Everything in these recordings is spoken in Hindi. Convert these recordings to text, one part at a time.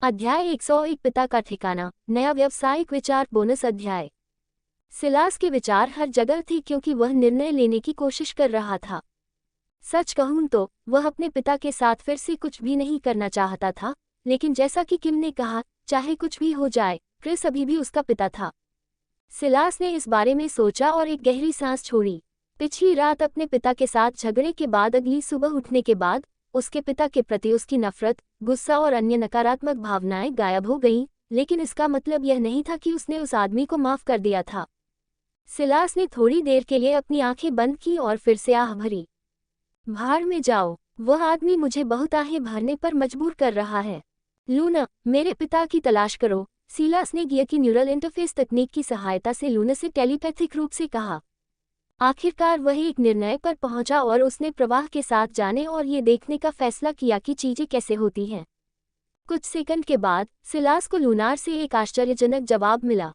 अध्याय 101 पिता का ठिकाना, नया व्यावसायिक विचार बोनस अध्याय। सिलास के विचार हर जगह थे क्योंकि वह निर्णय लेने की कोशिश कर रहा था। सच कहूं तो वह अपने पिता के साथ फिर से कुछ भी नहीं करना चाहता था, लेकिन जैसा कि किम ने कहा, चाहे कुछ भी हो जाए, क्रिस अभी भी उसका पिता था। सिलास ने इस बारे में सोचा और एक गहरी सांस छोड़ी। पिछली रात अपने पिता के साथ झगड़े के बाद अगली सुबह उठने के बाद उसके पिता के प्रति उसकी नफरत, गुस्सा और अन्य नकारात्मक भावनाएं गायब हो गईं, लेकिन इसका मतलब यह नहीं था कि उसने उस आदमी को माफ कर दिया था। सिलास ने थोड़ी देर के लिए अपनी आंखें बंद की और फिर से आह भरी। भाड़ में जाओ, वह आदमी मुझे बहुत आहें भरने पर मजबूर कर रहा है। लूना, मेरे पिता की तलाश करो, सिलास ने गिया की न्यूरल इंटरफेस तकनीक की सहायता से लूना से टेलीपैथिक रूप से कहा। आखिरकार वह एक निर्णय पर पहुंचा और उसने प्रवाह के साथ जाने और ये देखने का फैसला किया कि चीजें कैसे होती हैं। कुछ सेकंड के बाद सिलास को लूनार से एक आश्चर्यजनक जवाब मिला।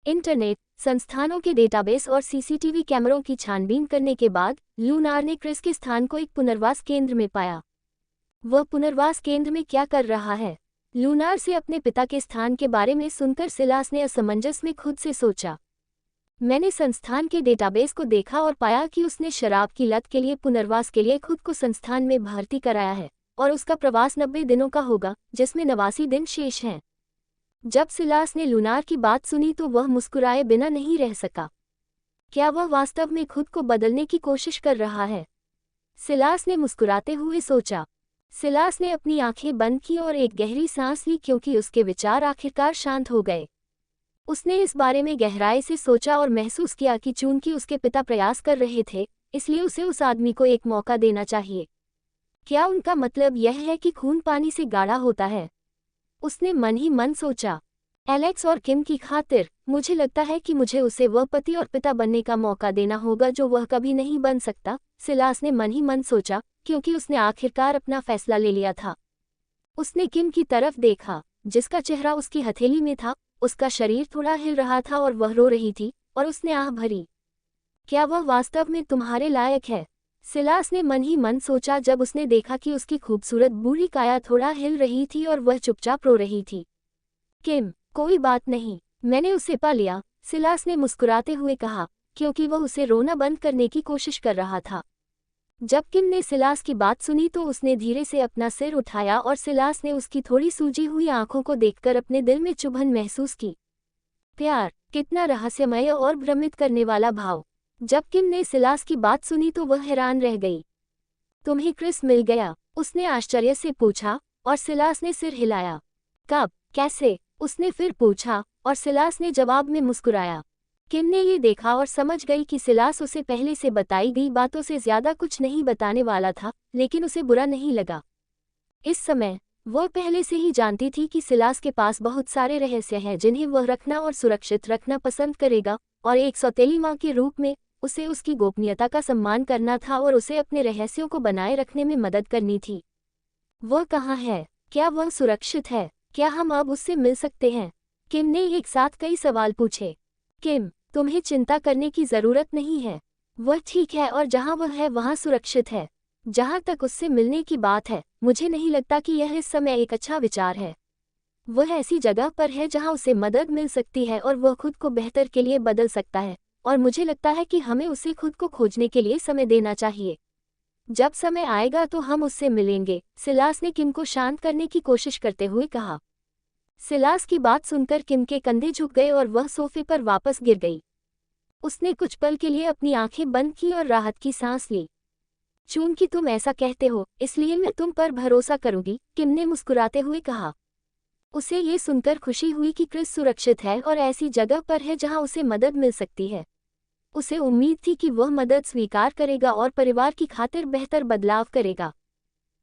इंटरनेट, संस्थानों के डेटाबेस और सीसीटीवी कैमरों की छानबीन करने के बाद लूनार ने क्रिस के स्थान को एक पुनर्वास केंद्र में पाया। वह पुनर्वास केंद्र में क्या कर रहा है? लूनार से अपने पिता के स्थान के बारे में सुनकर सिलास ने असमंजस में खुद से सोचा। मैंने संस्थान के डेटाबेस को देखा और पाया कि उसने शराब की लत के लिए पुनर्वास के लिए खुद को संस्थान में भर्ती कराया है और उसका प्रवास 90 दिनों का होगा, जिसमें 89 दिन शेष हैं। जब सिलास ने लूनार की बात सुनी तो वह मुस्कुराए बिना नहीं रह सका। क्या वह वास्तव में खुद को बदलने की कोशिश कर रहा है? सिलास ने मुस्कुराते हुए सोचा। सिलास ने अपनी आंखें बंद की और एक गहरी सांस ली क्योंकि उसके विचार आखिरकार शांत हो गए। उसने इस बारे में गहराई से सोचा और महसूस किया कि चूंकि उसके पिता प्रयास कर रहे थे, इसलिए उसे उस आदमी को एक मौका देना चाहिए। क्या उनका मतलब यह है कि खून पानी से गाढ़ा होता है? उसने मन ही मन सोचा। एलेक्स और किम की खातिर, मुझे लगता है कि मुझे उसे वह पति और पिता बनने का मौका देना होगा जो वह कभी नहीं बन सकता, सिलास ने मन ही मन सोचा, क्योंकि उसने आखिरकार अपना फैसला ले लिया था। उसने किम की तरफ देखा, जिसका चेहरा उसकी हथेली में था। उसका शरीर थोड़ा हिल रहा था और वह रो रही थी, और उसने आह भरी। क्या वह वास्तव में तुम्हारे लायक है? सिलास ने मन ही मन सोचा जब उसने देखा कि उसकी खूबसूरत बूढ़ी काया थोड़ा हिल रही थी और वह चुपचाप रो रही थी। किम, कोई बात नहीं, मैंने उसे पा लिया, सिलास ने मुस्कुराते हुए कहा, क्योंकि वह उसे रोना बंद करने की कोशिश कर रहा था। जब किम ने सिलास की बात सुनी तो उसने धीरे से अपना सिर उठाया और सिलास ने उसकी थोड़ी सूजी हुई आंखों को देखकर अपने दिल में चुभन महसूस की। प्यार, कितना रहस्यमय और भ्रमित करने वाला भाव। जब किम ने सिलास की बात सुनी तो वह हैरान रह गई। तुम्हें क्रिस मिल गया? उसने आश्चर्य से पूछा, और सिलास ने सिर हिलाया। कब, कैसे? उसने फिर पूछा, और सिलास ने जवाब में मुस्कुराया। किम ने ये देखा और समझ गई कि सिलास उसे पहले से बताई गई बातों से ज्यादा कुछ नहीं बताने वाला था, लेकिन उसे बुरा नहीं लगा। इस समय वह पहले से ही जानती थी कि सिलास के पास बहुत सारे रहस्य हैं जिन्हें वह रखना और सुरक्षित रखना पसंद करेगा, और एक सौतेली माँ के रूप में उसे उसकी गोपनीयता का सम्मान करना था और उसे अपने रहस्यों को बनाए रखने में मदद करनी थी। वह कहाँ है? क्या वह सुरक्षित है? क्या हम अब उससे मिल सकते हैं? किम ने एक साथ कई सवाल पूछे। किम, तुम्हें चिंता करने की जरूरत नहीं है। वह ठीक है और जहां वह है वहां सुरक्षित है। जहां तक उससे मिलने की बात है, मुझे नहीं लगता कि यह इस समय एक अच्छा विचार है। वह ऐसी जगह पर है जहां उसे मदद मिल सकती है और वह खुद को बेहतर के लिए बदल सकता है, और मुझे लगता है कि हमें उसे खुद को खोजने के लिए समय देना चाहिए। जब समय आएगा तो हम उससे मिलेंगे, सिलास ने किम को शांत करने की कोशिश करते हुए कहा। सिलास की बात सुनकर किम के कंधे झुक गए और वह सोफे पर वापस गिर गई। उसने कुछ पल के लिए अपनी आंखें बंद की और राहत की सांस ली। चूंकि तुम ऐसा कहते हो, इसलिए मैं तुम पर भरोसा करूंगी, किम ने मुस्कुराते हुए कहा। उसे ये सुनकर खुशी हुई कि क्रिस सुरक्षित है और ऐसी जगह पर है जहां उसे मदद मिल सकती है। उसे उम्मीद थी कि वह मदद स्वीकार करेगा और परिवार की खातिर बेहतर बदलाव करेगा।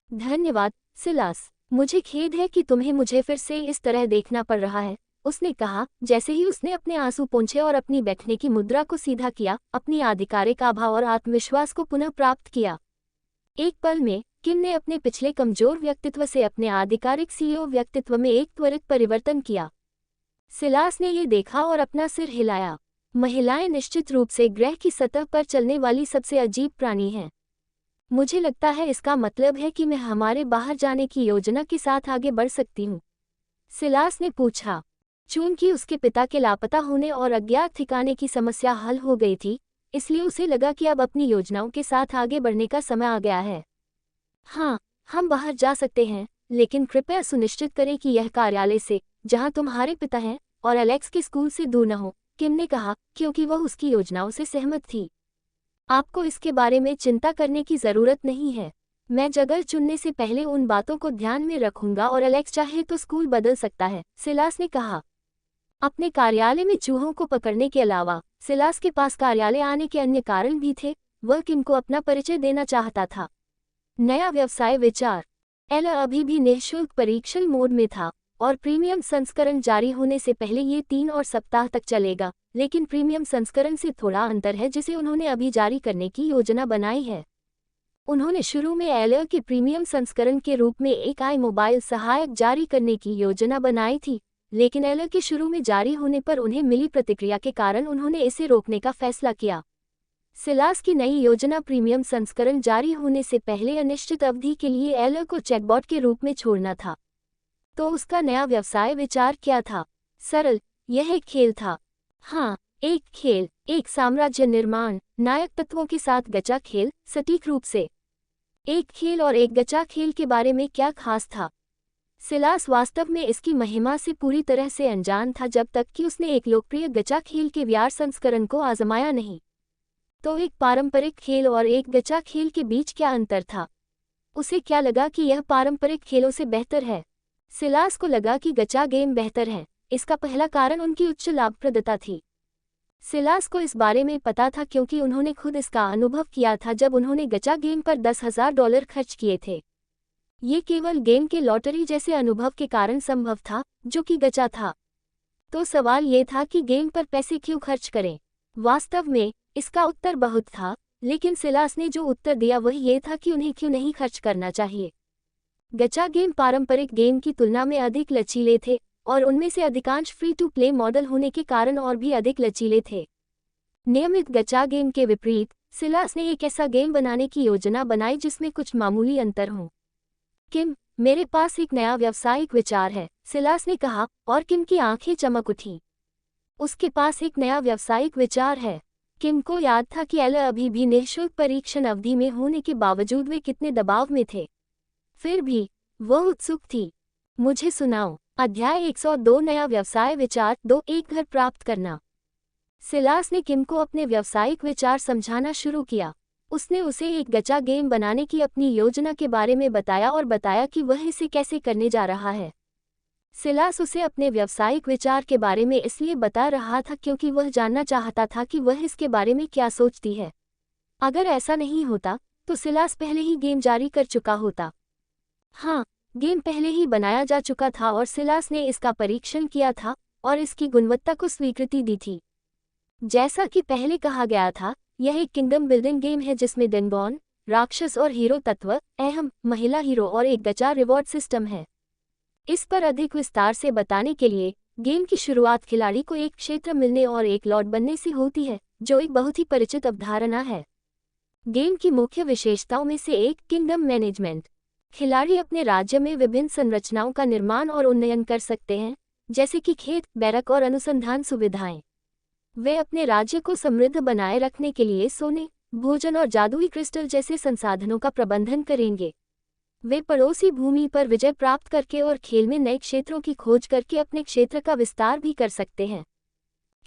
धन्यवाद, सिलास। मुझे खेद है कि तुम्हें मुझे फिर से इस तरह देखना पड़ रहा है, उसने कहा, जैसे ही उसने अपने आंसू पोंछे और अपनी बैठने की मुद्रा को सीधा किया, अपनी आधिकारिक आभा और आत्मविश्वास को पुनः प्राप्त किया। एक पल में किम ने अपने पिछले कमजोर व्यक्तित्व से अपने आधिकारिक सीईओ व्यक्तित्व में एक त्वरित परिवर्तन किया। सिलास ने ये देखा और अपना सिर हिलाया। महिलाएं निश्चित रूप से ग्रह की सतह पर चलने वाली सबसे अजीब प्राणी हैं। मुझे लगता है इसका मतलब है कि मैं हमारे बाहर जाने की योजना के साथ आगे बढ़ सकती हूँ। सिलास ने पूछा। चूंकि उसके पिता के लापता होने और अज्ञात ठिकाने की समस्या हल हो गई थी, इसलिए उसे लगा कि अब अपनी योजनाओं के साथ आगे बढ़ने का समय आ गया है। हाँ, हम बाहर जा सकते हैं, लेकिन कृपया सुनिश्चित करें कि यह कार्यालय से, जहां तुम्हारे पिता हैं, और एलेक्स के स्कूल से दूर न हो, किम ने कहा, क्योंकि वह उसकी योजनाओं से सहमत थी। आपको इसके बारे में चिंता करने की जरूरत नहीं है। मैं जगह चुनने से पहले उन बातों को ध्यान में रखूंगा और एलेक्स चाहे तो स्कूल बदल सकता है, सिलास ने कहा। अपने कार्यालय में चूहों को पकड़ने के अलावा सिलास के पास कार्यालय आने के अन्य कारण भी थे। वह किम को अपना परिचय देना चाहता था। नया व्यवसाय विचार। एल अभी भी निःशुल्क परीक्षण मोड में था और प्रीमियम संस्करण जारी होने से पहले ये 3 और सप्ताह तक चलेगा, लेकिन प्रीमियम संस्करण से थोड़ा अंतर है जिसे उन्होंने अभी जारी करने की योजना बनाई है। उन्होंने शुरू में एल के प्रीमियम संस्करण के रूप में एक मोबाइल सहायक जारी करने की योजना बनाई थी, लेकिन एल के शुरू में जारी होने पर उन्हें मिली प्रतिक्रिया के कारण उन्होंने इसे रोकने का फैसला किया। सिलास की नई योजना प्रीमियम संस्करण जारी होने से पहले अनिश्चित अवधि के लिए एल को चैटबॉट के रूप में छोड़ना था। तो उसका नया व्यवसाय विचार क्या था? सरल, यह एक खेल था। हाँ, एक खेल, एक साम्राज्य निर्माण, नायक तत्वों के साथ गचा खेल, सटीक रूप से। एक खेल और एक गचा खेल के बारे में क्या खास था? सिलास वास्तव में इसकी महिमा से पूरी तरह से अनजान था जब तक कि उसने एक लोकप्रिय गचा खेल के VR संस्करण को आजमाया नहीं। तो एक पारंपरिक खेल और एक गचा खेल के बीच क्या अंतर था? उसे क्या लगा कि यह पारंपरिक खेलों से बेहतर है? सिलास को लगा कि गचा गेम बेहतर है। इसका पहला कारण उनकी उच्च लाभप्रदता थी। सिलास को इस बारे में पता था क्योंकि उन्होंने खुद इसका अनुभव किया था जब उन्होंने गचा गेम पर $10,000 खर्च किए थे। ये केवल गेम के लॉटरी जैसे अनुभव के कारण संभव था, जो कि गचा था। तो सवाल ये था कि गेम पर पैसे क्यों खर्च करें? वास्तव में इसका उत्तर बहुत था, लेकिन सिलास ने जो उत्तर दिया वह ये था कि उन्हें क्यों नहीं खर्च करना चाहिए। गचा गेम पारंपरिक गेम की तुलना में अधिक लचीले थे और उनमें से अधिकांश फ्री टू प्ले मॉडल होने के कारण और भी अधिक लचीले थे। नियमित गचा गेम के विपरीत, सिलास ने एक ऐसा गेम बनाने की योजना बनाई जिसमें कुछ मामूली अंतर हों। किम, मेरे पास एक नया व्यावसायिक विचार है, सिलास ने कहा, और किम की आंखें चमक उठीं। उसके पास एक नया व्यावसायिक विचार है। किम को याद था कि एल अभी भी निःशुल्क परीक्षण अवधि में होने के बावजूद वे कितने दबाव में थे। फिर भी वह उत्सुक थी। मुझे सुनाओ। अध्याय 102 नया व्यवसाय विचार 2 एक घर प्राप्त करना। सिलास ने किम को अपने व्यावसायिक विचार समझाना शुरू किया। उसने उसे एक गचा गेम बनाने की अपनी योजना के बारे में बताया और बताया कि वह इसे कैसे करने जा रहा है। सिलास उसे अपने व्यावसायिक विचार के बारे में इसलिए बता रहा था क्योंकि वह जानना चाहता था कि वह इसके बारे में क्या सोचती है। अगर ऐसा नहीं होता, तो सिलास पहले ही गेम जारी कर चुका होता। हाँ, गेम पहले ही बनाया जा चुका था और सिलास ने इसका परीक्षण किया था और इसकी गुणवत्ता को स्वीकृति दी थी। जैसा कि पहले कहा गया था, यह एक किंगडम बिल्डिंग गेम है जिसमें डेनबॉर्न, राक्षस और हीरो तत्व, अहम, महिला हीरो और एक गचा रिवॉर्ड सिस्टम है। इस पर अधिक विस्तार से बताने के लिए, गेम की शुरुआत खिलाड़ी को एक क्षेत्र मिलने और एक लॉर्ड बनने से होती है, जो एक बहुत ही परिचित अवधारणा है। गेम की मुख्य विशेषताओं में से एक किंगडम मैनेजमेंट। खिलाड़ी अपने राज्य में विभिन्न संरचनाओं का निर्माण और उन्नयन कर सकते हैं, जैसे कि खेत, बैरक और अनुसंधान सुविधाएं। वे अपने राज्य को समृद्ध बनाए रखने के लिए सोने, भोजन और जादुई क्रिस्टल जैसे संसाधनों का प्रबंधन करेंगे। वे पड़ोसी भूमि पर विजय प्राप्त करके और खेल में नए क्षेत्रों की खोज करके अपने क्षेत्र का विस्तार भी कर सकते हैं।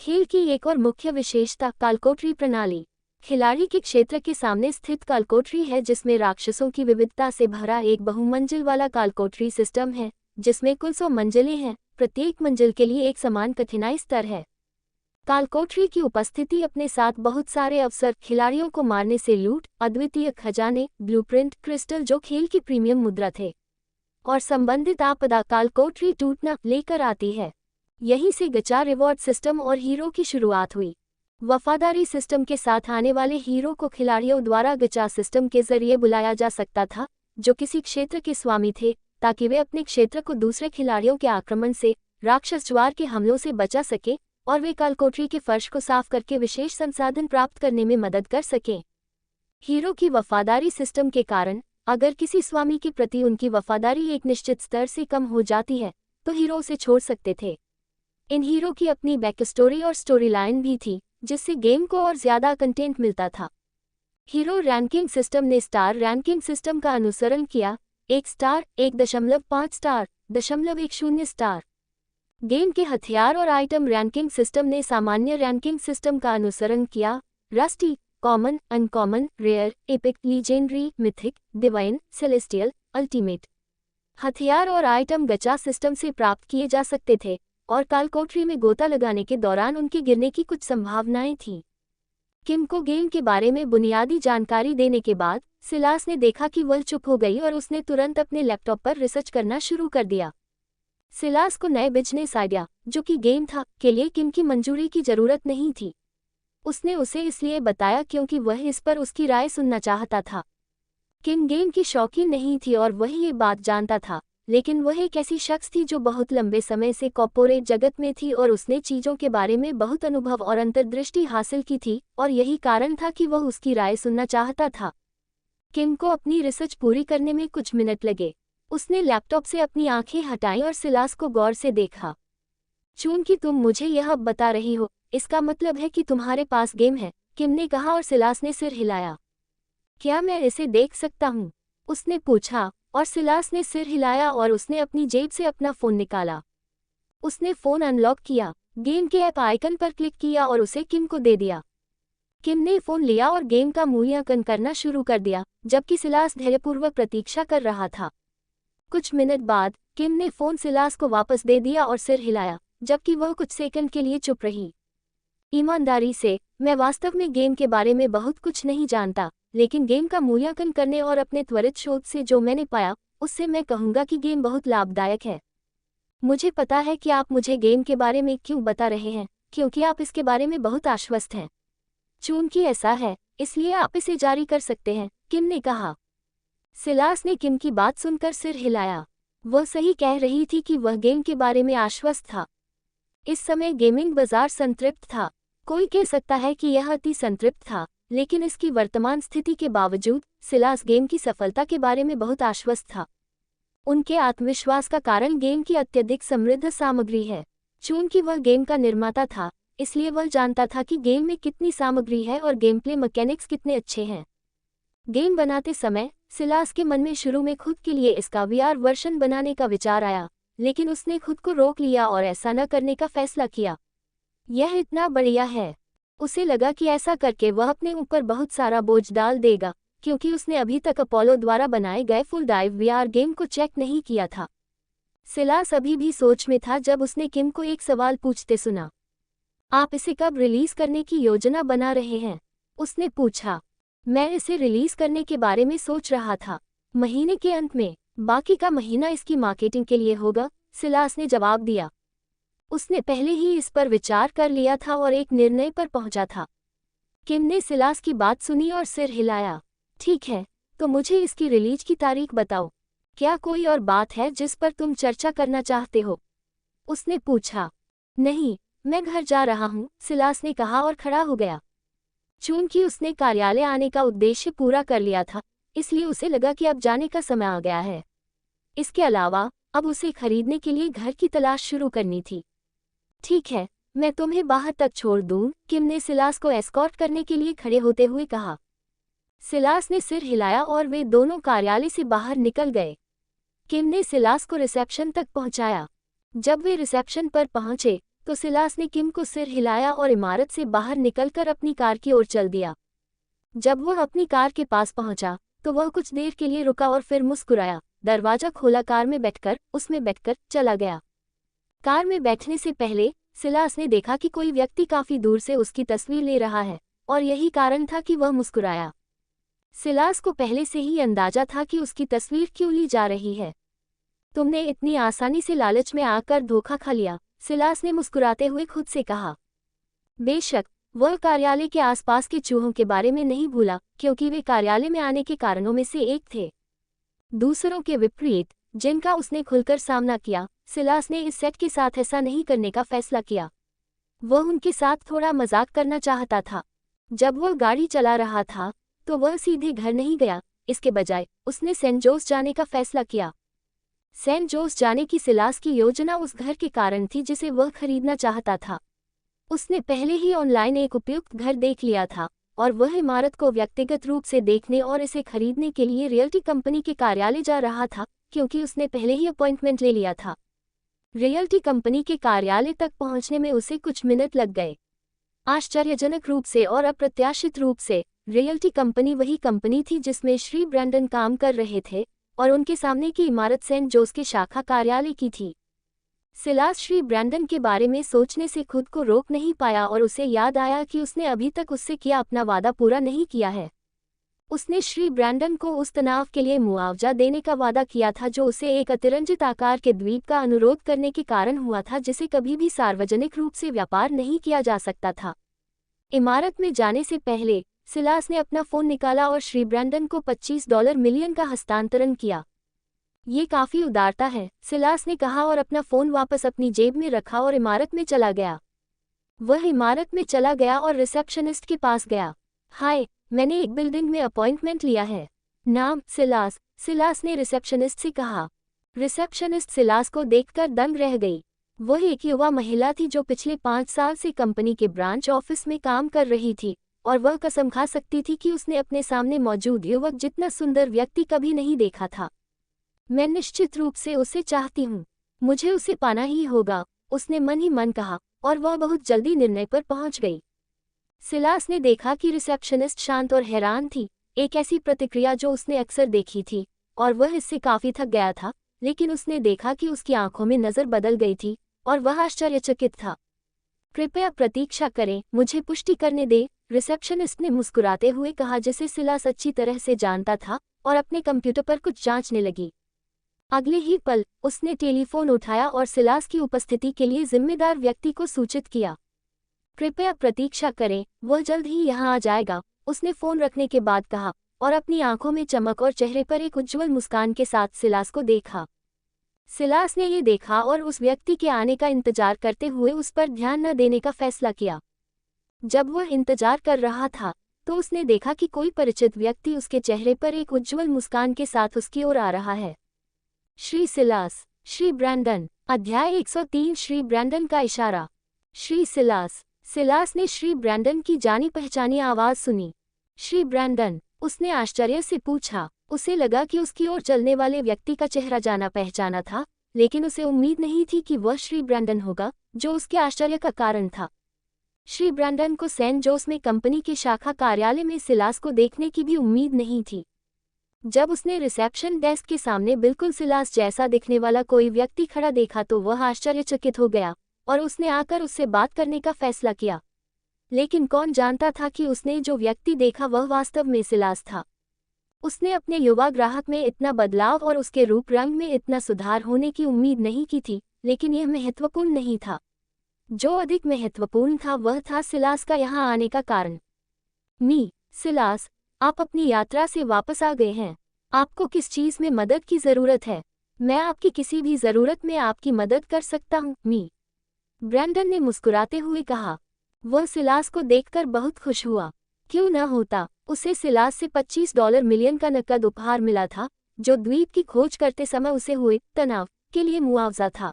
खेल की एक और मुख्य विशेषता कालकोठरी प्रणाली। खिलाड़ी के क्षेत्र के सामने स्थित कालकोठरी है जिसमें राक्षसों की विविधता से भरा एक बहुमंजिल वाला कालकोठरी सिस्टम है, जिसमें कुल 100 मंजिलें हैं। प्रत्येक मंजिल के लिए एक समान कठिनाई स्तर है। कालकोठरी की उपस्थिति अपने साथ बहुत सारे अवसर, खिलाड़ियों को मारने से लूट, अद्वितीय खजाने, ब्लूप्रिंट, क्रिस्टल जो खेल की प्रीमियम मुद्रा थे, और संबंधित आपदा कालकोठरी टूटना लेकर आती है। यहीं से गचा रिवॉर्ड सिस्टम और हीरो की शुरुआत हुई। वफादारी सिस्टम के साथ आने वाले हीरो को खिलाड़ियों द्वारा गचा सिस्टम के जरिए बुलाया जा सकता था, जो किसी क्षेत्र के स्वामी थे, ताकि वे अपने क्षेत्र को दूसरे खिलाड़ियों के आक्रमण से, राक्षस ज्वार के हमलों से बचा सके और वे कालकोठरी के फर्श को साफ करके विशेष संसाधन प्राप्त करने में मदद कर सकें। हीरो की वफादारी सिस्टम के कारण, अगर किसी स्वामी के प्रति उनकी वफादारी एक निश्चित स्तर से कम हो जाती है, तो हीरो उसे छोड़ सकते थे। इन हीरो की अपनी बैक स्टोरी और स्टोरी लाइन भी थी, जिससे गेम को और ज़्यादा कंटेंट मिलता था। हीरो रैंकिंग सिस्टम ने स्टार रैंकिंग सिस्टम का अनुसरण किया, 1 स्टार, 1.5 स्टार, 0.10 स्टार। गेम के हथियार और आइटम रैंकिंग सिस्टम ने सामान्य रैंकिंग सिस्टम का अनुसरण किया, rusty, common, uncommon, rare, epic, legendary, mythic, divine, celestial, ultimate. हथियार और आइटम गचा सिस्टम से प्राप्त किए जा सकते थे, और कालकोठरी में गोता लगाने के दौरान उनके गिरने की कुछ संभावनाएं थीं। किम को गेम के बारे में बुनियादी जानकारी देने के बाद सिलास ने देखा कि वह चुप हो गई और उसने तुरंत अपने लैपटॉप पर रिसर्च करना शुरू कर दिया। सिलास को नए बिजनेस आइडिया, जो कि गेम था, के लिए किम की मंजूरी की जरूरत नहीं थी। उसने उसे इसलिए बताया क्योंकि वह इस पर उसकी राय सुनना चाहता था। किम गेम की शौकीन नहीं थी और वह ये बात जानता था, लेकिन वह एक ऐसी शख्स थी जो बहुत लंबे समय से कॉर्पोरेट जगत में थी और उसने चीज़ों के बारे में बहुत अनुभव और अंतर्दृष्टि हासिल की थी, और यही कारण था कि वह उसकी राय सुनना चाहता था। किम को अपनी रिसर्च पूरी करने में कुछ मिनट लगे। उसने लैपटॉप से अपनी आंखें हटाईं और सिलास को गौर से देखा। चूंकि तुम मुझे यह अब बता रही हो, इसका मतलब है कि तुम्हारे पास गेम है, किम ने कहा और सिलास ने सिर हिलाया। क्या मैं इसे देख सकता हूँ? उसने पूछा, और सिलास ने सिर हिलाया और उसने अपनी जेब से अपना फ़ोन निकाला। उसने फ़ोन अनलॉक किया, गेम के ऐप आइकन पर क्लिक किया और उसे किम को दे दिया। किम ने फ़ोन लिया और गेम का मूल्यांकन करना शुरू कर दिया, जबकि सिलास धैर्यपूर्वक प्रतीक्षा कर रहा था। कुछ मिनट बाद किम ने फ़ोन सिलास को वापस दे दिया और सिर हिलाया, जबकि वह कुछ सेकंड के लिए चुप रही। ईमानदारी से, मैं वास्तव में गेम के बारे में बहुत कुछ नहीं जानता, लेकिन गेम का मूल्यांकन करने और अपने त्वरित शोध से जो मैंने पाया, उससे मैं कहूँगा कि गेम बहुत लाभदायक है। मुझे पता है कि आप मुझे गेम के बारे में क्यों बता रहे हैं, क्योंकि आप इसके बारे में बहुत आश्वस्त हैं। चूंकि ऐसा है, इसलिए आप इसे जारी कर सकते हैं, किम ने कहा। सिलास ने किम की बात सुनकर सिर हिलाया। वह सही कह रही थी कि वह गेम के बारे में आश्वस्त था। इस समय गेमिंग बाजार संतृप्त था। कोई कह सकता है कि यह अति संतृप्त था, लेकिन इसकी वर्तमान स्थिति के बावजूद सिलास गेम की सफलता के बारे में बहुत आश्वस्त था। उनके आत्मविश्वास का कारण गेम की अत्यधिक समृद्ध सामग्री है। चूंकि वह गेम का निर्माता था, इसलिए वह जानता था कि गेम में कितनी सामग्री है और गेम प्ले मैकेनिक्स कितने अच्छे हैं। गेम बनाते समय सिलास के मन में शुरू में खुद के लिए इसका वीआर वर्जन बनाने का विचार आया, लेकिन उसने खुद को रोक लिया और ऐसा न करने का फैसला किया। यह इतना बढ़िया है। उसे लगा कि ऐसा करके वह अपने ऊपर बहुत सारा बोझ डाल देगा, क्योंकि उसने अभी तक अपोलो द्वारा बनाए गए फुल डाइव वीआर गेम को चेक नहीं किया था। सिलास अभी भी सोच में था जब उसने किम को एक सवाल पूछते सुना। आप इसे कब रिलीज करने की योजना बना रहे हैं? उसने पूछा। मैं इसे रिलीज करने के बारे में सोच रहा था, महीने के अंत में। बाकी का महीना इसकी मार्केटिंग के लिए होगा, सिलास ने जवाब दिया। उसने पहले ही इस पर विचार कर लिया था और एक निर्णय पर पहुंचा था। किम ने सिलास की बात सुनी और सिर हिलाया। ठीक है, तो मुझे इसकी रिलीज की तारीख बताओ। क्या कोई और बात है जिस पर तुम चर्चा करना चाहते हो? उसने पूछा। नहीं, मैं घर जा रहा हूँ, सिलास ने कहा और खड़ा हो गया। चूंकि उसने कार्यालय आने का उद्देश्य पूरा कर लिया था, इसलिए उसे लगा कि अब जाने का समय आ गया है। इसके अलावा अब उसे खरीदने के लिए घर की तलाश शुरू करनी थी। ठीक है, मैं तुम्हें बाहर तक छोड़ दूं, किम ने सिलास को एस्कॉर्ट करने के लिए खड़े होते हुए कहा। सिलास ने सिर हिलाया और वे दोनों कार्यालय से बाहर निकल गए। किम ने सिलास को रिसेप्शन तक पहुंचाया। जब वे रिसेप्शन पर पहुंचे तो सिलास ने किम को सिर हिलाया और इमारत से बाहर निकलकर अपनी कार की ओर चल दिया। जब वह अपनी कार के पास पहुंचा तो वह कुछ देर के लिए रुका और फिर मुस्कुराया, दरवाजा खोला, कार में बैठकर उसमें बैठकर चला गया। कार में बैठने से पहले सिलास ने देखा कि कोई व्यक्ति काफी दूर से उसकी तस्वीर ले रहा है, और यही कारण था कि वह मुस्कुराया। सिलास को पहले से ही अंदाजा था कि उसकी तस्वीर क्यों ली जा रही है। तुमने इतनी आसानी से लालच में आकर धोखा खा लिया, सिलास ने मुस्कुराते हुए खुद से कहा। बेशक, वह कार्यालय के आसपास के चूहों के बारे में नहीं भूला, क्योंकि वे कार्यालय में आने के कारणों में से एक थे। दूसरों के विपरीत, जिनका उसने खुलकर सामना किया, सिलास ने इस सेट के साथ ऐसा नहीं करने का फैसला किया। वह उनके साथ थोड़ा मजाक करना चाहता था। जब वह गाड़ी चला रहा था तो वह सीधे घर नहीं गया, इसके बजाय उसने सेंट जोस जाने का फैसला किया। सेंट जोस जाने की सिलास की योजना उस घर के कारण थी जिसे वह खरीदना चाहता था। उसने पहले ही ऑनलाइन एक उपयुक्त घर देख लिया था और वह इमारत को व्यक्तिगत रूप से देखने और इसे खरीदने के लिए रियल्टी कंपनी के कार्यालय जा रहा था, क्योंकि उसने पहले ही अपॉइंटमेंट ले लिया था। रियल्टी कंपनी के कार्यालय तक पहुंचने में उसे कुछ मिनट लग गए। आश्चर्यजनक रूप से और अप्रत्याशित रूप से रियल्टी कंपनी वही कंपनी थी जिसमें श्री ब्रैंडन काम कर रहे थे और उनके सामने की इमारत सेंट जोस के शाखा कार्यालय की थी। सिलास श्री ब्रैंडन के बारे में सोचने से खुद को रोक नहीं पाया और उसे याद आया कि उसने अभी तक उससे किया अपना वादा पूरा नहीं किया है। उसने श्री ब्रैंडन को उस तनाव के लिए मुआवजा देने का वादा किया था जो उसे एक अतिरंजित आकार के द्वीप का अनुरोध करने के कारण हुआ था, जिसे कभी भी सार्वजनिक रूप से व्यापार नहीं किया जा सकता था। इमारत में जाने से पहले सिलास ने अपना फोन निकाला और श्री ब्रैंडन को $25 मिलियन का हस्तांतरण किया। ये काफी उदारता है, सिलास ने कहा और अपना फोन वापस अपनी जेब में रखा और इमारत में चला गया। वह इमारत में चला गया और रिसेप्शनिस्ट के पास गया। हाय, मैंने एक बिल्डिंग में अपॉइंटमेंट लिया है। नाम सिलास, सिलास ने रिसेप्शनिस्ट से कहा। रिसेप्शनिस्ट सिलास को देखकर दंग रह गई। वह एक युवा महिला थी जो पिछले 5 साल से कंपनी के ब्रांच ऑफिस में काम कर रही थी और वह कसम खा सकती थी कि उसने अपने सामने मौजूद युवक जितना सुंदर व्यक्ति कभी नहीं देखा था। मैं निश्चित रूप से उसे चाहती हूँ, मुझे उसे पाना ही होगा, उसने मन ही मन कहा और वह बहुत जल्दी निर्णय पर पहुंच गई। सिलास ने देखा कि रिसेप्शनिस्ट शांत और हैरान थी, एक ऐसी प्रतिक्रिया जो उसने अक्सर देखी थी, और वह इससे काफी थक गया था, लेकिन उसने देखा कि उसकी आंखों में नजर बदल गई थी और वह आश्चर्यचकित था। कृपया प्रतीक्षा करें, मुझे पुष्टि करने दे, रिसेप्शनिस्ट ने मुस्कुराते हुए कहा, जिसे सिलास अच्छी तरह से जानता था और अपने कंप्यूटर पर कुछ जांचने लगी। अगले ही पल उसने टेलीफोन उठाया और सिलास की उपस्थिति के लिए जिम्मेदार व्यक्ति को सूचित किया। कृपया प्रतीक्षा करें, वह जल्द ही यहाँ आ जाएगा, उसने फोन रखने के बाद कहा और अपनी आंखों में चमक और चेहरे पर एक उज्ज्वल मुस्कान के साथ सिलास को देखा। सिलास ने ये देखा और उस व्यक्ति के आने का इंतजार करते हुए उस पर ध्यान न देने का फैसला किया। जब वह इंतजार कर रहा था तो उसने देखा कि कोई परिचित व्यक्ति उसके चेहरे पर एक उज्ज्वल मुस्कान के साथ उसकी ओर आ रहा है। Shri Silas, Shri Brandon. अध्याय 103। श्री ब्रैंडन का इशारा। श्री सिलास, सिलास ने श्री ब्रैंडन की जानी पहचानी आवाज सुनी। श्री ब्रैंडन, उसने आश्चर्य से पूछा। उसे लगा कि उसकी ओर चलने वाले व्यक्ति का चेहरा जाना पहचाना था, लेकिन उसे उम्मीद नहीं थी कि वह श्री ब्रैंडन होगा, जो उसके आश्चर्य का कारण था। श्री ब्रैंडन को सेंट जोस में कंपनी के शाखा कार्यालय में सिलास को देखने की भी उम्मीद नहीं थी। जब उसने रिसेप्शन डेस्क के सामने बिल्कुल सिलास जैसा दिखने वाला कोई व्यक्ति खड़ा देखा तो वह आश्चर्यचकित हो गया और उसने आकर उससे बात करने का फैसला किया। लेकिन कौन जानता था कि उसने जो व्यक्ति देखा वह वास्तव में सिलास था। उसने अपने युवा ग्राहक में इतना बदलाव और उसके रूप रंग में इतना सुधार होने की उम्मीद नहीं की थी, लेकिन यह महत्वपूर्ण नहीं था। जो अधिक महत्वपूर्ण था वह था सिलास का यहाँ आने का कारण। सिलास, आप अपनी यात्रा से वापस आ गए हैं। आपको किस चीज में मदद की जरूरत है? मैं आपकी किसी भी जरूरत में आपकी मदद कर सकता हूँ, ब्रैंडन ने मुस्कुराते हुए कहा। वह सिलास को देखकर बहुत खुश हुआ। क्यों न होता, उसे सिलास से $25 मिलियन का नकद उपहार मिला था, जो द्वीप की खोज करते समय उसे हुए तनाव के लिए मुआवजा था।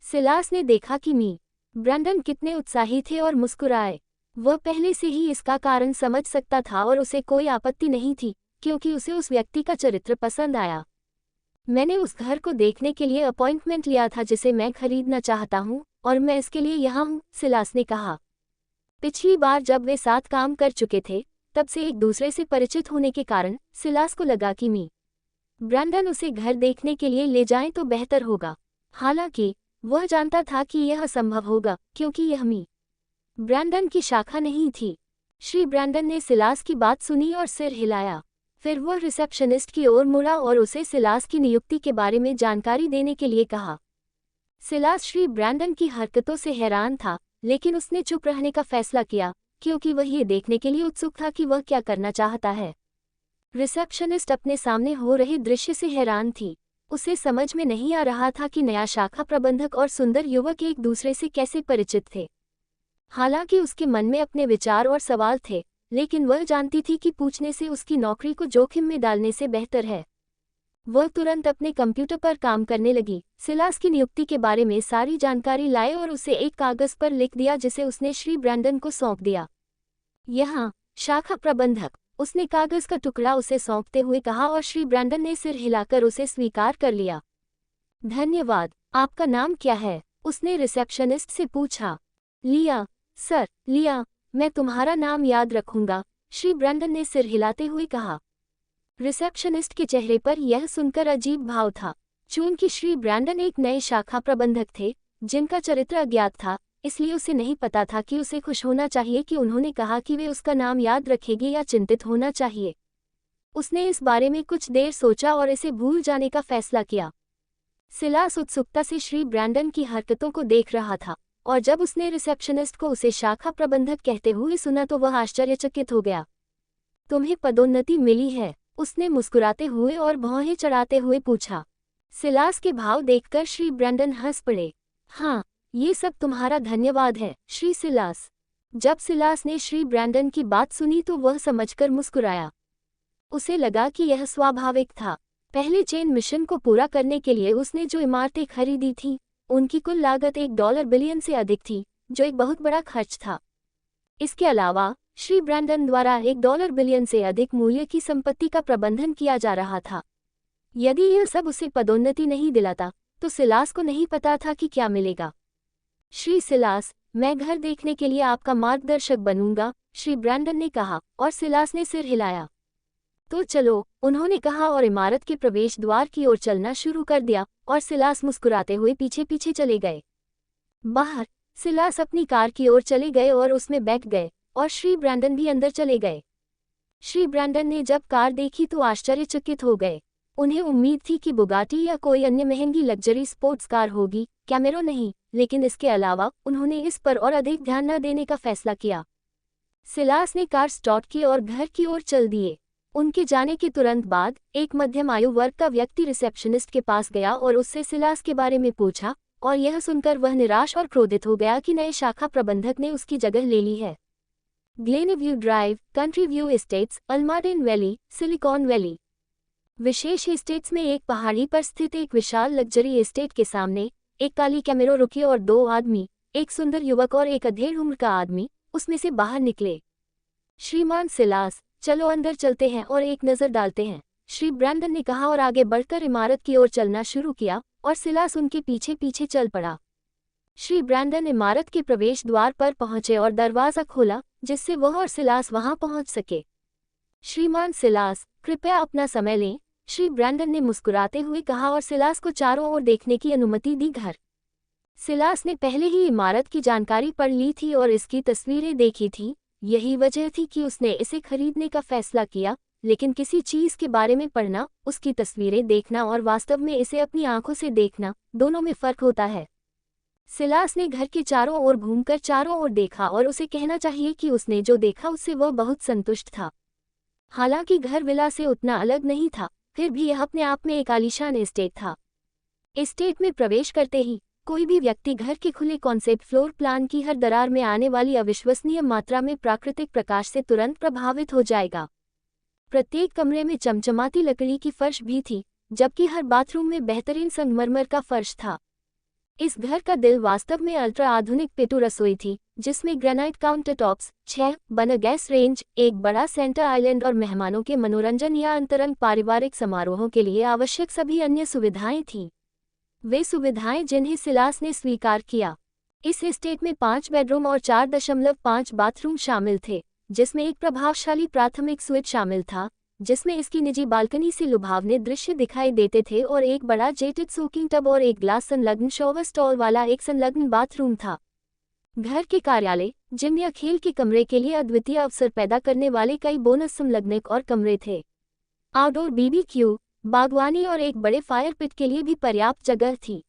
सिलास ने देखा कि ब्रैंडन कितने उत्साही थे और मुस्कुराए। वह पहले से ही इसका कारण समझ सकता था और उसे कोई आपत्ति नहीं थी, क्योंकि उसे उस व्यक्ति का चरित्र पसंद आया। मैंने उस घर को देखने के लिए अपॉइंटमेंट लिया था जिसे मैं खरीदना चाहता हूँ और मैं इसके लिए यहाँ हूँ, सिलास ने कहा। पिछली बार जब वे साथ काम कर चुके थे तब से एक दूसरे से परिचित होने के कारण सिलास को लगा कि ब्रैंडन उसे घर देखने के लिए ले जाएं तो बेहतर होगा। हालांकि वह जानता था कि यह असंभव होगा, क्योंकि यह ब्रैंडन की शाखा नहीं थी। श्री ब्रैंडन ने सिलास की बात सुनी और सिर हिलाया। फिर वह रिसेप्शनिस्ट की ओर मुड़ा और उसे सिलास की नियुक्ति के बारे में जानकारी देने के लिए कहा। सिलास श्री ब्रैंडन की हरकतों से हैरान था, लेकिन उसने चुप रहने का फैसला किया, क्योंकि वह ये देखने के लिए उत्सुक था कि वह क्या करना चाहता है। रिसेप्शनिस्ट अपने सामने हो रहे दृश्य से हैरान थी। उसे समझ में नहीं आ रहा था कि नया शाखा प्रबंधक और सुंदर युवक एक दूसरे से कैसे परिचित थे। हालांकि उसके मन में अपने विचार और सवाल थे, लेकिन वह जानती थी कि पूछने से उसकी नौकरी को जोखिम में डालने से बेहतर है। वह तुरंत अपने कंप्यूटर पर काम करने लगी, सिलास की नियुक्ति के बारे में सारी जानकारी लाए और उसे एक कागज पर लिख दिया जिसे उसने श्री ब्रैंडन को सौंप दिया। यहाँ शाखा प्रबंधक, उसने कागज का टुकड़ा उसे सौंपते हुए कहा और श्री ब्रैंडन ने सिर हिलाकर उसे स्वीकार कर लिया। धन्यवाद। आपका नाम क्या है? उसने रिसेप्शनिस्ट से पूछा। लिया। सर, लिया, मैं तुम्हारा नाम याद रखूंगा, श्री ब्रैंडन ने सिर हिलाते हुए कहा। रिसेप्शनिस्ट के चेहरे पर यह सुनकर अजीब भाव था। चूंकि श्री ब्रैंडन एक नए शाखा प्रबंधक थे जिनका चरित्र अज्ञात था, इसलिए उसे नहीं पता था कि उसे खुश होना चाहिए कि उन्होंने कहा कि वे उसका नाम याद रखेंगे या चिंतित होना चाहिए। उसने इस बारे में कुछ देर सोचा और इसे भूल जाने का फैसला किया। सिलास उत्सुकता से श्री ब्रैंडन की हरकतों को देख रहा था और जब उसने रिसेप्शनिस्ट को उसे शाखा प्रबंधक कहते हुए सुना तो वह आश्चर्यचकित हो गया। तुम्हें पदोन्नति मिली है? उसने मुस्कुराते हुए और भौहें चढ़ाते हुए पूछा। सिलास के भाव देखकर श्री ब्रैंडन हंस पड़े। हाँ, ये सब तुम्हारा धन्यवाद है, श्री सिलास। जब सिलास ने श्री ब्रैंडन की बात सुनी तो वह समझकर मुस्कुराया। उसे लगा कि यह स्वाभाविक था। पहले चेन मिशन को पूरा करने के लिए उसने जो इमारतें खरीदी थीं, उनकी कुल लागत $1 बिलियन से अधिक थी, जो एक बहुत बड़ा खर्च था। इसके अलावा श्री ब्रैंडन द्वारा $1 बिलियन से अधिक मूल्य की संपत्ति का प्रबंधन किया जा रहा था। यदि यह सब उसे पदोन्नति नहीं दिलाता तो सिलास को नहीं पता था कि क्या मिलेगा। श्री सिलास, मैं घर देखने के लिए आपका मार्गदर्शक बनूंगा, श्री ब्रैंडन ने कहा और सिलास ने सिर हिलाया। तो चलो, उन्होंने कहा और इमारत के प्रवेश द्वार की ओर चलना शुरू कर दिया और सिलास मुस्कुराते हुए पीछे पीछे चले गए। बाहर सिलास अपनी कार की ओर चले गए और उसमें बैठ गए और श्री ब्रैंडन भी अंदर चले गए। श्री ब्रैंडन ने जब कार देखी तो आश्चर्यचकित हो गए। उन्हें उम्मीद थी कि बुगाटी या कोई अन्य महंगी लग्जरी स्पोर्ट्स कार होगी, कैमेरो नहीं, लेकिन इसके अलावा उन्होंने इस पर और अधिक ध्यान न देने का फैसला किया। सिलास ने कार स्टार्ट की और घर की ओर चल दिए। उनके जाने के तुरंत बाद एक मध्यम आयु वर्ग का व्यक्ति रिसेप्शनिस्ट के पास गया और उससे सिलास के बारे में पूछा और यह सुनकर वह निराश और क्रोधित हो गया कि नए शाखा प्रबंधक ने उसकी जगह ले ली है। Glenview Drive, Country View Estates, Almaden Valley, Silicon Valley. विशेष एस्टेट्स में एक पहाड़ी पर स्थित एक विशाल लग्जरी एस्टेट के सामने एक काली कैमेरो रुकी और दो आदमी, एक सुंदर युवक और एक अधेड़ उम्र का आदमी, उसमें से बाहर निकले। श्रीमान सिलास, चलो अंदर चलते हैं और एक नज़र डालते हैं, श्री ब्रैंडन ने कहा और आगे बढ़कर इमारत की ओर चलना शुरू किया और सिलास उनके पीछे पीछे चल पड़ा। श्री ब्रैंडन इमारत के प्रवेश द्वार पर पहुंचे और दरवाज़ा खोला जिससे वह और सिलास वहां पहुंच सके। श्रीमान सिलास, कृपया अपना समय लें, श्री ब्रैंडन ने मुस्कुराते हुए कहा और सिलास को चारों ओर देखने की अनुमति दी। घर सिलास ने पहले ही इमारत की जानकारी पढ़ ली थी और इसकी तस्वीरें देखी थी, यही वजह थी कि उसने इसे खरीदने का फैसला किया, लेकिन किसी चीज़ के बारे में पढ़ना, उसकी तस्वीरें देखना और वास्तव में इसे अपनी आंखों से देखना, दोनों में फ़र्क होता है। सिलास ने घर के चारों ओर घूमकर चारों ओर देखा और उसे कहना चाहिए कि उसने जो देखा उससे वह बहुत संतुष्ट था। हालांकि घर विला से उतना अलग नहीं था, फिर भी यह अपने आप में एक आलीशान एस्टेट था। एस्टेट में प्रवेश करते ही कोई भी व्यक्ति घर के खुले कॉन्सेप्ट फ्लोर प्लान की हर दरार में आने वाली अविश्वसनीय मात्रा में प्राकृतिक प्रकाश से तुरंत प्रभावित हो जाएगा। प्रत्येक कमरे में चमचमाती लकड़ी की फर्श भी थी, जबकि हर बाथरूम में बेहतरीन संगमरमर का फर्श था। इस घर का दिल वास्तव में अल्ट्रा आधुनिक पेटू रसोई थी, जिसमें granite countertops, 6 burner gas range, एक बड़ा सेंटर आइलैंड और मेहमानों के मनोरंजन या अंतरंग पारिवारिक समारोहों के लिए आवश्यक सभी अन्य सुविधाएं थीं। वे सुविधाएं जिन्हें सिलास ने स्वीकार किया। इस एस्टेट में 5 बेडरूम और 4.5 बाथरूम शामिल थे, जिसमें एक प्रभावशाली प्राथमिक स्विच शामिल था, जिसमें इसकी निजी बालकनी से लुभावने दृश्य दिखाई देते थे और एक बड़ा जेटेड सोकिंग टब और एक ग्लास संलग्न शॉवर स्टॉल वाला एक संलग्न बाथरूम था। घर के कार्यालय, जिम या खेल के कमरे के लिए अद्वितीय अवसर पैदा करने वाले कई बोनस संलग्न और कमरे थे। आउटडोर बीबीक्यू, बागवानी और एक बड़े फायर पिट के लिए भी पर्याप्त जगह थी।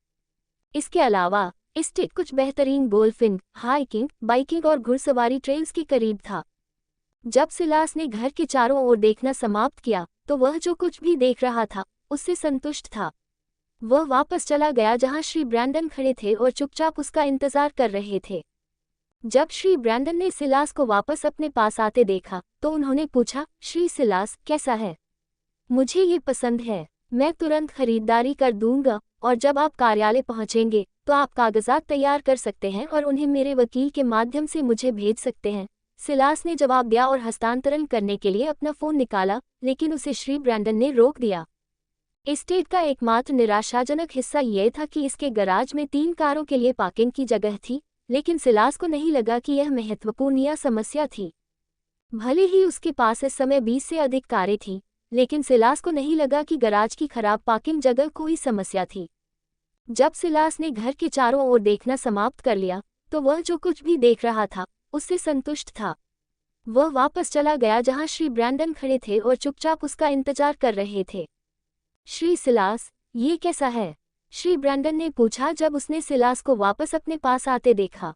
इसके अलावा एस्टेट कुछ बेहतरीन गोल्फिंग, हाइकिंग, बाइकिंग और घुड़सवारी ट्रेल्स के करीब था। जब सिलास ने घर के चारों ओर देखना समाप्त किया तो वह जो कुछ भी देख रहा था उससे संतुष्ट था। वह वापस चला गया जहां श्री ब्रैंडन खड़े थे और चुपचाप उसका इंतजार कर रहे थे। जब श्री ब्रैंडन ने सिलास को वापस अपने पास आते देखा तो उन्होंने पूछा, श्री सिलास, कैसा है? मुझे ये पसंद है। मैं तुरंत खरीदारी कर दूंगा, और जब आप कार्यालय पहुंचेंगे तो आप कागजात तैयार कर सकते हैं और उन्हें मेरे वकील के माध्यम से मुझे भेज सकते हैं। सिलास ने जवाब दिया और हस्तांतरण करने के लिए अपना फ़ोन निकाला, लेकिन उसे श्री ब्रैंडन ने रोक दिया। एस्टेट का एकमात्र निराशाजनक हिस्सा यह था कि इसके गराज में 3 कारों के लिए पार्किंग की जगह थी, लेकिन सिलास को नहीं लगा कि यह महत्वपूर्ण या समस्या थी। भले ही उसके पास इस समय 20 से अधिक कारें थीं, लेकिन सिलास को नहीं लगा कि गराज की खराब पार्किंग जगह कोई समस्या थी। जब सिलास ने घर के चारों ओर देखना समाप्त कर लिया, तो वह जो कुछ भी देख रहा था उससे संतुष्ट था। वह वापस चला गया जहां श्री ब्रैंडन खड़े थे और चुपचाप उसका इंतजार कर रहे थे। श्री सिलास, ये कैसा है? श्री ब्रैंडन ने पूछा जब उसने सिलास को वापस अपने पास आते देखा।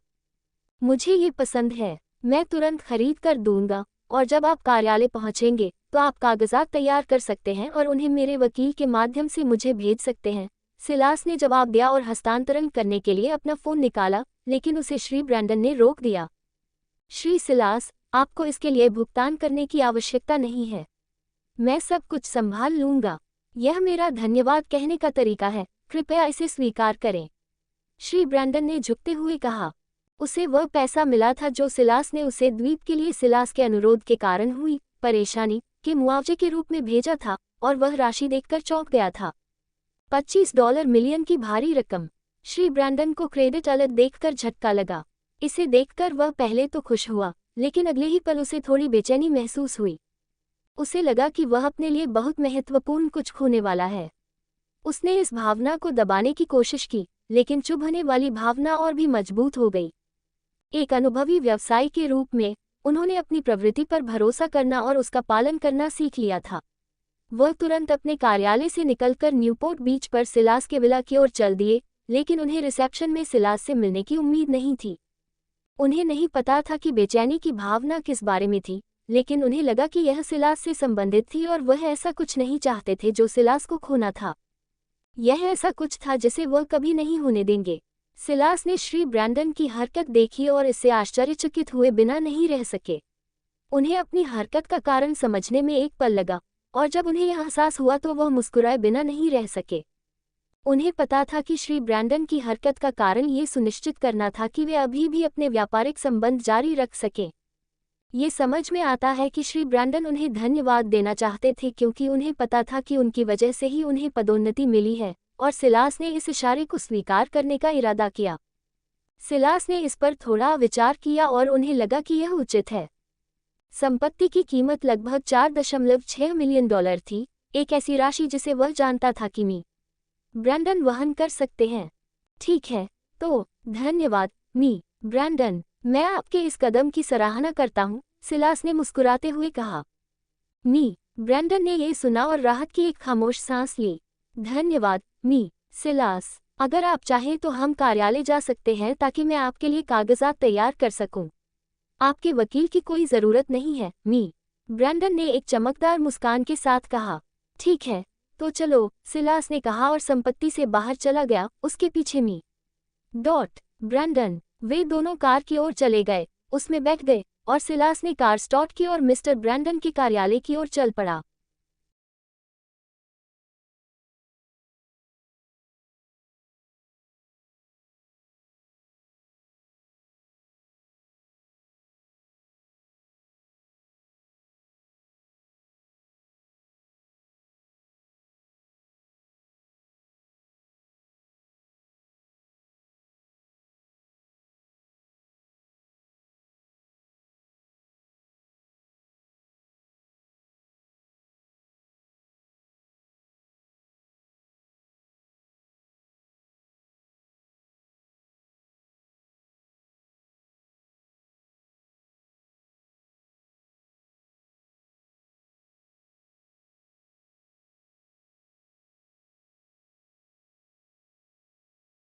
मुझे ये पसंद है, मैं तुरंत खरीद कर दूंगा, और जब आप कार्यालय पहुंचेंगे तो आप कागजात तैयार कर सकते हैं और उन्हें मेरे वकील के माध्यम से मुझे भेज सकते हैं। सिलास ने जवाब दिया और हस्तांतरण करने के लिए अपना फ़ोन निकाला, लेकिन उसे श्री ब्रैंडन ने रोक दिया। श्री सिलास, आपको इसके लिए भुगतान करने की आवश्यकता नहीं है। मैं सब कुछ संभाल लूंगा। यह मेरा धन्यवाद कहने का तरीका है, कृपया इसे स्वीकार करें। श्री ब्रैंडन ने झुकते हुए कहा। उसे वह पैसा मिला था जो सिलास ने उसे द्वीप के लिए सिलास के अनुरोध के कारण हुई परेशानी के मुआवजे के रूप में भेजा था, और वह राशि देखकर चौंक गया था। $25 मिलियन की भारी रकम। श्री ब्रैंडन को क्रेडिट अलर्ट देखकर झटका लगा। इसे देखकर वह पहले तो खुश हुआ, लेकिन अगले ही पल उसे थोड़ी बेचैनी महसूस हुई। उसे लगा कि वह अपने लिए बहुत महत्वपूर्ण कुछ खोने वाला है। उसने इस भावना को दबाने की कोशिश की, लेकिन चुभने वाली भावना और भी मजबूत हो गई। एक अनुभवी व्यवसायी के रूप में उन्होंने अपनी प्रवृत्ति पर भरोसा करना और उसका पालन करना सीख लिया था। वह तुरंत अपने कार्यालय से निकलकर न्यूपोर्ट बीच पर सिलास के विला की ओर चल दिए, लेकिन उन्हें रिसेप्शन में सिलास से मिलने की उम्मीद नहीं थी। उन्हें नहीं पता था कि बेचैनी की भावना किस बारे में थी, लेकिन उन्हें लगा कि यह सिलास से संबंधित थी और वह ऐसा कुछ नहीं चाहते थे जो सिलास को खोना था। यह ऐसा कुछ था जिसे वह कभी नहीं होने देंगे। सिलास ने श्री ब्रैंडन की हरकत देखी और इससे आश्चर्यचकित हुए बिना नहीं रह सके। उन्हें अपनी हरकत का कारण समझने में एक पल लगा, और जब उन्हें यह एहसास हुआ तो वह मुस्कुराए बिना नहीं रह सके। उन्हें पता था कि श्री ब्रैंडन की हरकत का कारण ये सुनिश्चित करना था कि वे अभी भी अपने व्यापारिक संबंध जारी रख सकें। ये समझ में आता है कि श्री ब्रैंडन उन्हें धन्यवाद देना चाहते थे क्योंकि उन्हें पता था कि उनकी वजह से ही उन्हें पदोन्नति मिली है, और सिलास ने इस इशारे को स्वीकार करने का इरादा किया। सिलास ने इस पर थोड़ा विचार किया और उन्हें लगा कि यह उचित है। संपत्ति की कीमत लगभग $4.6 मिलियन थी, एक ऐसी राशि जिसे वह जानता था कि मी ब्रैंडन वहन कर सकते हैं। ठीक है, तो धन्यवाद मी ब्रैंडन, मैं आपके इस कदम की सराहना करता हूँ, सिलास ने मुस्कुराते हुए कहा। मी ब्रैंडन ने यह सुना और राहत की एक खामोश सांस ली। धन्यवाद मी सिलास, अगर आप चाहें तो हम कार्यालय जा सकते हैं ताकि मैं आपके लिए कागजात तैयार कर सकूं। आपके वकील की कोई ज़रूरत नहीं है मी ब्रैंडन ने एक चमकदार मुस्कान के साथ कहा। ठीक है, तो चलो, सिलास ने कहा और संपत्ति से बाहर चला गया, उसके पीछे मी ब्रैंडन। वे दोनों कार की ओर चले गए, उसमें बैठ गए, और सिलास ने कार स्टार्ट की और मिस्टर ब्रैंडन के कार्यालय की ओर चल पड़ा।